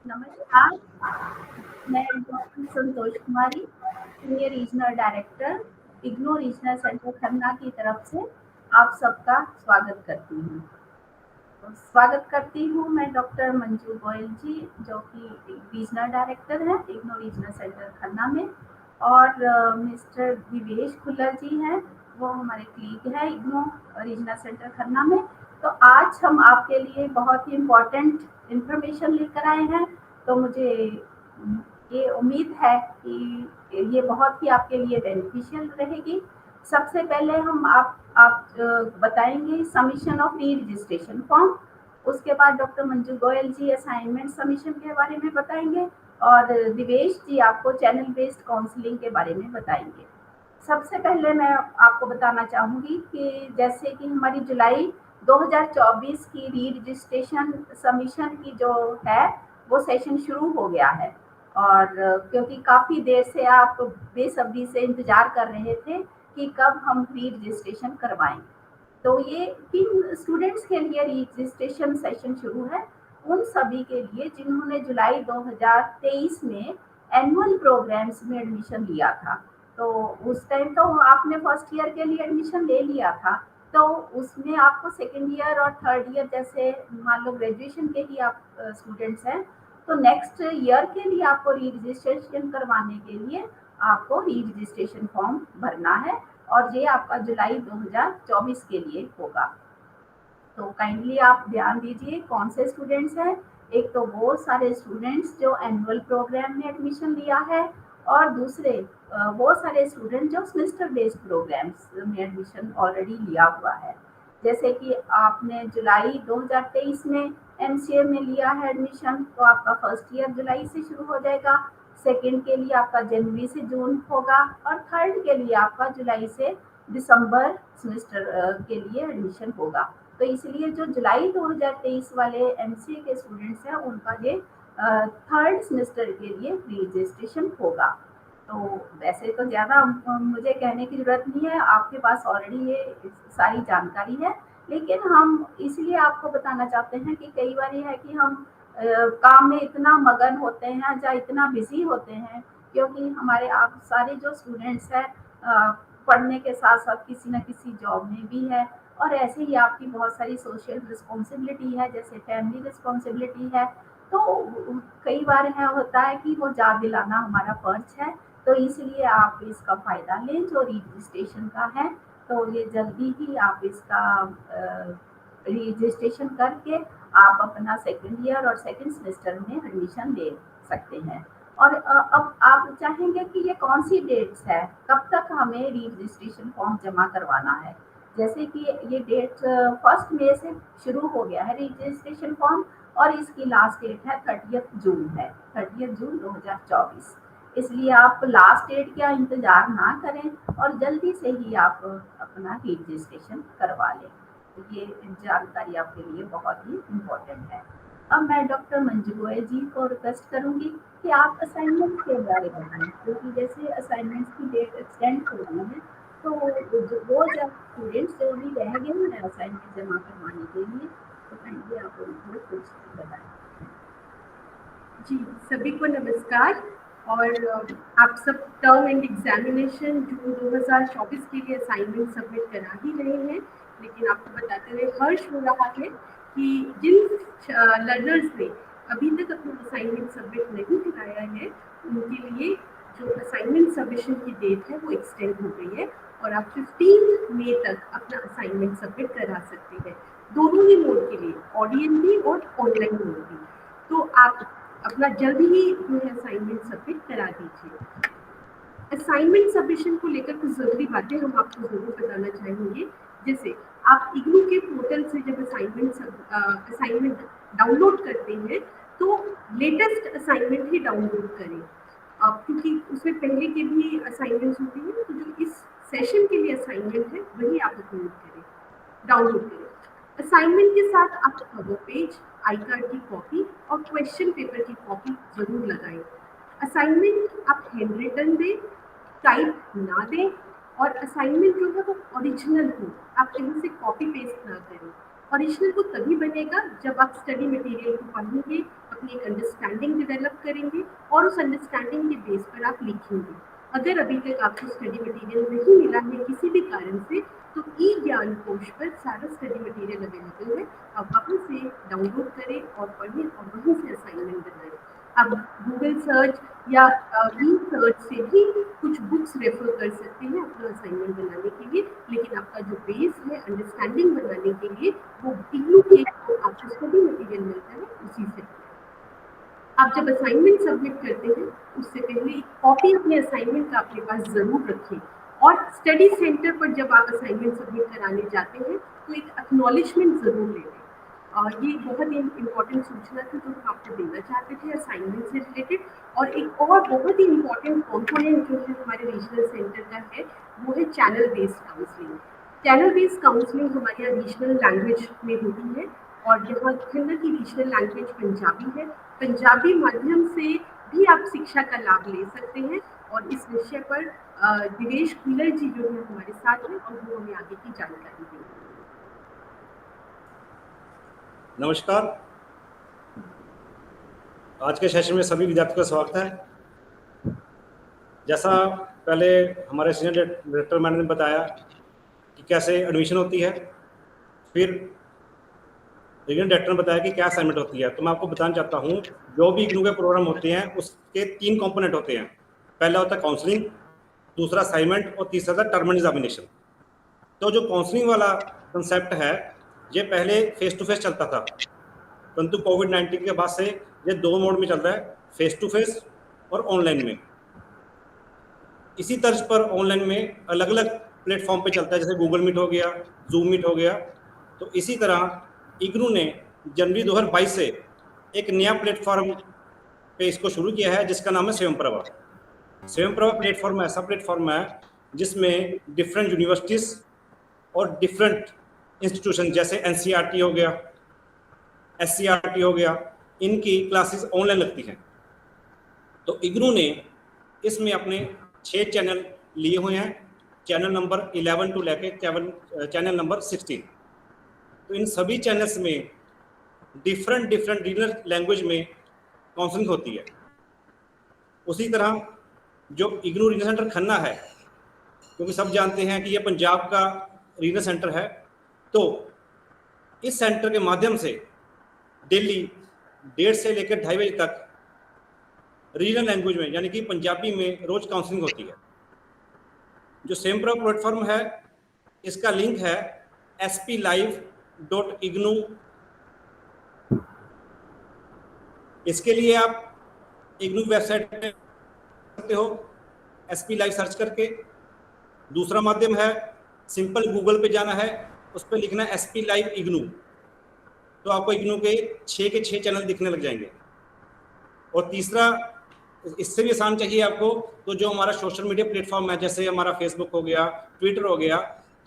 नमस्कार, मैं doctor Santosh Kumari, senior regional director, IGNOU regional centre Khanna की तरफ से आप सबका स्वागत करती हूँ। तो स्वागत करती हूँ मैं डॉक्टर मंजू गोयल जी, जो कि रीजनल डायरेक्टर हैं इग्नू रीजनल सेंटर खन्ना में, और मिस्टर दिवेश खुल्लर जी हैं, वो हमारे क्लीग हैं इग्नू रीजनल सेंटर खन्ना में। तो आज हम आपके लिए बहुत ही इम्पोर्टेंट इंफॉर्मेशन लेकर आए हैं। तो मुझे ये उम्मीद है कि ये बहुत ही आपके लिए बेनिफिशियल रहेगी। सबसे पहले हम आप बताएंगे सबमिशन ऑफ री रजिस्ट्रेशन फॉर्म। उसके बाद डॉक्टर मंजू गोयल जी असाइनमेंट सबमिशन के बारे में बताएंगे, और दिवेश जी आपको चैनल बेस्ड काउंसलिंग के बारे में बताएंगे। सबसे पहले मैं आपको बताना चाहूँगी कि जैसे कि हमारी जुलाई 2024 की री रजिस्ट्रेशन सबमिशन की जो है वो सेशन शुरू हो गया है, और क्योंकि काफ़ी देर से आप बेसब्री से इंतज़ार कर रहे थे कि कब हम री रजिस्ट्रेशन करवाएं। तो ये किन स्टूडेंट्स के लिए री रजिस्ट्रेशन सेशन शुरू है? उन सभी के लिए जिन्होंने जुलाई 2023 में एनुअल प्रोग्राम्स में एडमिशन लिया था। तो उस टाइम तो आपने फर्स्ट ईयर के लिए एडमिशन ले लिया था, तो उसमें आपको सेकेंड ईयर और थर्ड ईयर, जैसे मान लो ग्रेजुएशन के ही आप स्टूडेंट्स हैं, तो नेक्स्ट ईयर के लिए आपको री रजिस्ट्रेशन करवाने के लिए आपको री रजिस्ट्रेशन फॉर्म भरना है, और ये आपका जुलाई 2024 के लिए होगा। तो काइंडली आप ध्यान दीजिए कौन से स्टूडेंट्स हैं। एक तो वो सारे स्टूडेंट्स जो एनुअल प्रोग्राम में एडमिशन लिया है, और दूसरे वो सारे स्टूडेंट जो सेमेस्टर बेस्ड प्रोग्राम्स में एडमिशन ऑलरेडी लिया हुआ है। जैसे कि आपने जुलाई 2023 में एमसीए में लिया है एडमिशन, तो आपका फर्स्ट ईयर जुलाई से शुरू हो जाएगा, सेकेंड के लिए आपका जनवरी से जून होगा, और थर्ड के लिए आपका जुलाई से दिसंबर सेमेस्टर के लिए एडमिशन होगा। तो इसलिए जो जुलाई 2023 वाले एमसीए के स्टूडेंट्स हैं उनका ये थर्ड सेमेस्टर के लिए री रजिस्ट्रेशन होगा। तो वैसे तो ज़्यादा मुझे कहने की ज़रूरत नहीं है, आपके पास ऑलरेडी ये सारी जानकारी है, लेकिन हम इसलिए आपको बताना चाहते हैं कि कई बार ये है कि हम काम में इतना मगन होते हैं या इतना बिजी होते हैं, क्योंकि हमारे आप सारे जो स्टूडेंट्स हैं पढ़ने के साथ साथ किसी न किसी जॉब में भी है, और ऐसे ही आपकी बहुत सारी सोशल रिस्पॉन्सिबिलिटी है, जैसे फैमिली रिस्पॉन्सिबिलिटी है। तो कई बार है होता है कि वो याद दिलाना हमारा फर्ज है। तो इसलिए आप इसका फ़ायदा लें जो रजिस्ट्रेशन का है। तो ये जल्दी ही आप इसका रजिस्ट्रेशन करके आप अपना सेकेंड ईयर और सेकेंड सेमेस्टर में एडमिशन ले सकते हैं। और अब आप चाहेंगे कि ये कौन सी डेट्स है, कब तक हमें री रजिस्ट्रेशन फॉर्म जमा करवाना है। जैसे कि ये डेट 1 मई से शुरू हो गया है रजिस्ट्रेशन फॉर्म, और इसकी लास्ट डेट है 30 जून है, 30 जून 2024। इसलिए आप लास्ट डेट का इंतज़ार ना करें और जल्दी से ही आप अपना रजिस्ट्रेशन करवा लें। तो ये जानकारी आपके लिए बहुत ही इम्पोर्टेंट है। अब मैं डॉक्टर मंजू गोयल जी को रिक्वेस्ट करूंगी कि आप असाइनमेंट्स के बारे में बताएं, क्योंकि जैसे असाइनमेंट्स की डेट एक्सटेंड हो रही है, तो वो जब स्टूडेंट्स जो भी रह गए हैं असाइनमेंट जमा करवाने के लिए, तो काइंडली आप उनको कुछ बताएं। जी, सभी को नमस्कार। और आप सब टर्म एंड एग्जामिनेशन जून 2024 के लिए असाइनमेंट सबमिट करा ही रहे हैं, लेकिन आपको बताते हुए हर्ष हो रहा है कि जिन लर्नर्स ने अभी तक अपना असाइनमेंट सबमिट नहीं कराया है, उनके लिए जो असाइनमेंट सबमिशन की डेट है वो एक्सटेंड हो गई है, और आप 15 मई तक अपना असाइनमेंट सबमिट करा सकते हैं, दोनों ही मोड के लिए, ऑडियन भी और ऑनलाइन मोड भी। तो आप अपना जल्दी ही जो है असाइनमेंट सबमिट करा दीजिए। असाइनमेंट सबमिशन को लेकर कुछ ज़रूरी बातें हम आपको ज़रूर बताना चाहेंगे। जैसे आप इग्नू के पोर्टल से जब असाइनमेंट डाउनलोड करते हैं, तो लेटेस्ट असाइनमेंट ही डाउनलोड करें, क्योंकि उसमें पहले के भी असाइनमेंट्स होते हैं, तो जो इस सेशन के लिए असाइनमेंट है वही आप अपलोड करें, डाउनलोड करें। असाइनमेंट के साथ आप कवर पेज, आई कार्ड की कॉपी और क्वेश्चन पेपर की कॉपी जरूर लगाएं। असाइनमेंट आप हैंड रिटन दें, टाइप ना दें, और असाइनमेंट जो है वो ओरिजिनल हो, आप कहीं से कॉपी पेस्ट ना करें। ओरिजिनल तो तभी बनेगा जब आप स्टडी मटेरियल को पढ़ेंगे, अपनी एक अंडरस्टैंडिंग डेवलप करेंगे और उस अंडरस्टैंडिंग के बेस पर आप लिखेंगे। अगर अभी तक आपको स्टडी मटेरियल नहीं मिला है किसी भी कारण से, तो ई ज्ञान कोश पर सारा स्टडी मटेरियल अवेलेबल है। आप वहाँ से डाउनलोड करें और पढ़ें और वहीं से असाइनमेंट बनाएं। आप गूगल सर्च या सर्च से भी कुछ बुक्स रेफर कर सकते हैं अपना असाइनमेंट बनाने के लिए, लेकिन आपका जो बेस है अंडरस्टैंडिंग बनाने के लिए वो इग्नू के जो आपको स्टडी मटेरियल मिलता है उसी से। आप जब असाइनमेंट सबमिट करते हैं उससे पहले एक कॉपी अपने असाइनमेंट का अपने पास ज़रूर रखें, और स्टडी सेंटर पर जब आप असाइनमेंट सबमिट कराने जाते हैं तो एक एक्नॉलेजमेंट ज़रूर ले लें। ये बहुत ही इम्पॉर्टेंट सूचना थी जो हम आपको देना चाहते थे असाइनमेंट से रिलेटेड। और एक और बहुत ही इम्पॉर्टेंट कॉम्पोनेंट जो है हमारे रीजनल सेंटर का है वो है channel based counselling. Channel based counselling हमारे यहाँ रीजनल लैंग्वेज में होती है, और यहाँ खन्ना की रीजनल लैंग्वेज पंजाबी है। पंजाबी माध्यम से भी आप शिक्षा का लाभ ले सकते हैं, और इस विषय पर दिवेश खुल्लर जी जो है हमारे साथ हैं और वो हमें आगे की जानकारी देंगे। नमस्कार, आज के सेशन में सभी विद्यार्थियों का स्वागत है। जैसा पहले हमारे सीनियर डायरेक्टर मैडम ने बताया कि कैसे एडमिशन होती है, फिर रीजनल डायरेक्टर ने बताया कि क्या असाइनमेंट होती है, तो मैं आपको बताना चाहता हूँ जो भी इग्नू के प्रोग्राम होते हैं उसके 3 कंपोनेंट होते हैं। पहला होता है काउंसलिंग, दूसरा असाइनमेंट और तीसरा था टर्म एग्जामिनेशन। तो जो काउंसलिंग वाला कंसेप्ट है ये पहले फेस टू फेस चलता था, परंतु कोविड-19 के बाद से ये 2 मोड में चल रहा है, फेस टू फेस और ऑनलाइन में। इसी तर्ज पर ऑनलाइन में अलग अलग प्लेटफॉर्म पे चलता है, जैसे गूगल मीट हो गया, जूम मीट हो गया। तो इसी तरह इग्नू ने जनवरी 2022 से एक नया प्लेटफॉर्म पे इसको शुरू किया है जिसका नाम है स्वयंप्रभा। स्वयंप्रभा प्लेटफॉर्म ऐसा प्लेटफॉर्म है जिसमें डिफरेंट यूनिवर्सिटीज़ और डिफरेंट इंस्टीट्यूशन जैसे एनसीईआरटी हो गया, एससीईआरटी हो गया, इनकी क्लासेस ऑनलाइन लगती हैं। तो इग्नू ने इसमें अपने 6 चैनल लिए हुए हैं, चैनल नंबर 11 टू लेके चैनल नंबर 16। तो इन सभी चैनल्स में डिफरेंट रीजनल लैंग्वेज में काउंसलिंग होती है। उसी तरह जो इग्नू रीजनल सेंटर खन्ना है, क्योंकि सब जानते हैं कि ये पंजाब का रीजनल सेंटर है, तो इस सेंटर के माध्यम से डेली 1:30 से लेकर 2:30 बजे तक रीजनल लैंग्वेज में यानी कि पंजाबी में रोज काउंसलिंग होती है। जो स्वयंप्रभा प्लेटफॉर्म है इसका लिंक है splive.ignu। इसके लिए आप इग्नू वेबसाइट पे सकते हो splive सर्च करके। दूसरा माध्यम है सिंपल गूगल पे जाना है, उस पर लिखना है splive इग्नू, तो आपको इग्नू के 6 के 6 चैनल दिखने लग जाएंगे। और तीसरा, इससे भी आसान चाहिए आपको, तो जो हमारा सोशल मीडिया प्लेटफॉर्म है जैसे हमारा फेसबुक हो गया, ट्विटर हो गया,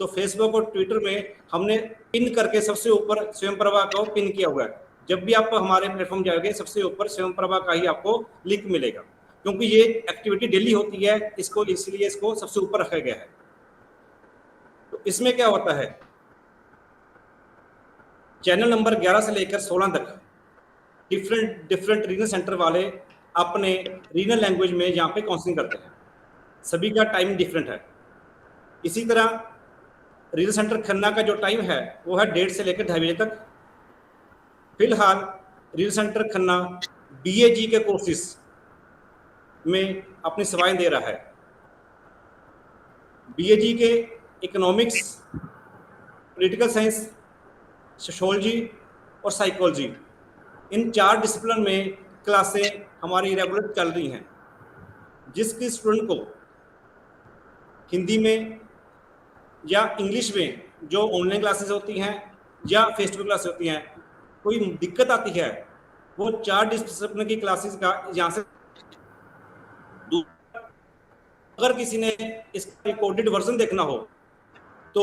तो फेसबुक और ट्विटर में हमने पिन करके सबसे ऊपर स्वयंप्रभा को पिन किया हुआ है। जब भी आप हमारे प्लेटफॉर्म जाओगे सबसे ऊपर स्वयंप्रभा का ही आपको लिंक मिलेगा, क्योंकि ये एक्टिविटी डेली होती है, इसको इसलिए इसको सबसे ऊपर रखा गया है। तो इसमें क्या होता है, चैनल नंबर 11 से लेकर 16 तक डिफरेंट रीजनल सेंटर वाले अपने रीजनल लैंग्वेज में यहाँ पे काउंसलिंग करते हैं। सभी का टाइम डिफरेंट है। इसी तरह रीजनल सेंटर खन्ना का जो टाइम है वो है 1:30 से लेकर 2:30 बजे तक। फिलहाल रीजनल सेंटर खन्ना BAG के कोर्सेज में अपनी सेवाएं दे रहा है। BAG के इकोनॉमिक्स, पॉलिटिकल साइंस, सोशियोलॉजी और साइकोलॉजी, इन 4 डिसिप्लिन में क्लासें हमारी रेगुलर चल रही हैं, जिसकी स्टूडेंट को हिंदी में या इंग्लिश में जो ऑनलाइन क्लासेस होती हैं या फेस टू फेस क्लासेस होती हैं, कोई दिक्कत आती है, वो 4 डिसिप्लिन की क्लासेस का यहाँ से। अगर किसी ने इसका रिकॉर्डेड वर्जन देखना हो तो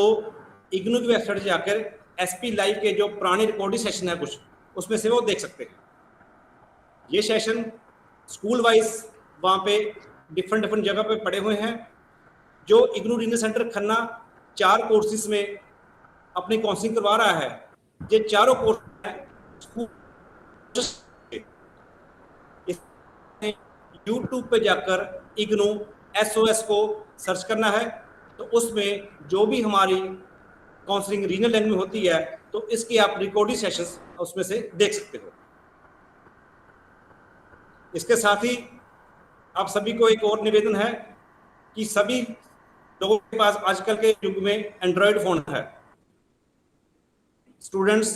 इग्नू की वेबसाइट जाकर splive के जो पुराने रिकॉर्डेड सेशन है कुछ, उसमें से वो देख सकते हैं। ये सेशन स्कूल वाइज वहाँ पे डिफरेंट जगह पे पड़े हुए हैं। जो IGNOU regional centre Khanna 4 courses में अपनी काउंसलिंग करवा रहा है, ये चारों कोर्स हैं स्कूल। यूट्यूब पे जाकर इग्नू SOS को सर्च करना है, तो उसमें जो भी हमारी काउंसलिंग रीजनल लैंग्वेज में होती है, तो इसकी आप रिकॉर्डिंग सेशंस उसमें से देख सकते हो। इसके साथ ही आप सभी को एक और निवेदन है कि सभी लोगों के पास आजकल के युग में एंड्रॉयड फोन है। स्टूडेंट्स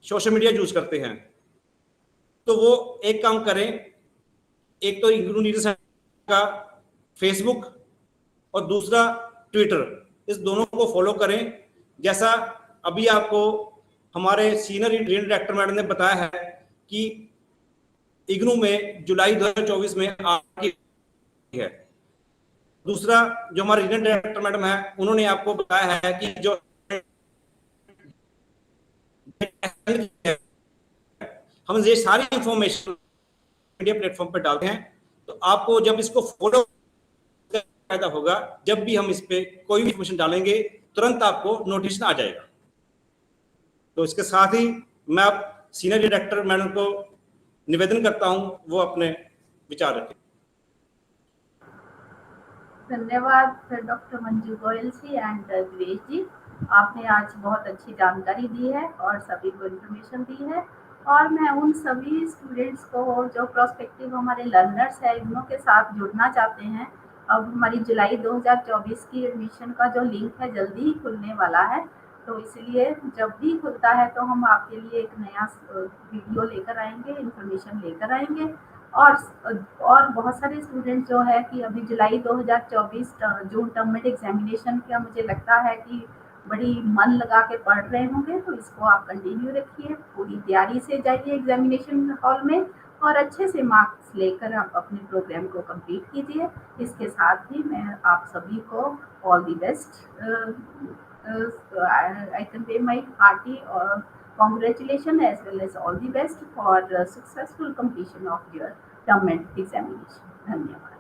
सोशल मीडिया यूज करते हैं, तो वो एक काम करें, एक तो इग्नू नीडल का फेसबुक और दूसरा ट्विटर, इस दोनों को फॉलो करें। जैसा अभी आपको हमारे सीनियर रीजनल डायरेक्टर मैडम ने बताया है कि इग्नू में जुलाई 2024 में आपकी है। दूसरा जो हमारे रीजनल डायरेक्टर मैडम है, उन्होंने आपको बताया है कि जो हम ये सारी इंफॉर्मेशन मीडिया प्लेटफॉर्म पर डालते हैं, तो आपको जब इसको फॉलो फायदा होगा, जब भी हम इस पे कोई भी इंफॉर्मेशन डालेंगे तुरंत आपको नोटिफिकेशन आ जाएगा। तो इसके साथ ही मैं आप सीनियर डायरेक्टर मैडम को निवेदन करता हूं, वो अपने विचार रखें। धन्यवाद डॉक्टर मंजू गोयल जी एंड दिवेश जी, आपने आज बहुत अच्छी जानकारी दी है और सभी को इन्फॉर्मेशन दी है। और मैं उन सभी स्टूडेंट्स को जो प्रोस्पेक्टिव हमारे लर्नर्स है इग्नू के साथ जुड़ना चाहते हैं, अब हमारी जुलाई 2024 की एडमिशन का जो लिंक है जल्दी ही खुलने वाला है, तो इसलिए जब भी खुलता है तो हम आपके लिए एक नया वीडियो लेकर आएंगे, इन्फॉर्मेशन लेकर आएंगे। और बहुत सारे स्टूडेंट जो है कि अभी जुलाई 2024 जून टर्म मिड एग्जामिनेशन का मुझे लगता है कि बड़ी मन लगा के पढ़ रहे होंगे, तो इसको आप कंटिन्यू रखिए, पूरी तैयारी से जाइए एग्जामिनेशन हॉल में और अच्छे से मार्क्स लेकर आप अपने प्रोग्राम को कंप्लीट कीजिए। इसके साथ ही मैं आप सभी को all the best, I convey my hearty congratulations as well as all the best for successful completion of your term examination. धन्यवाद।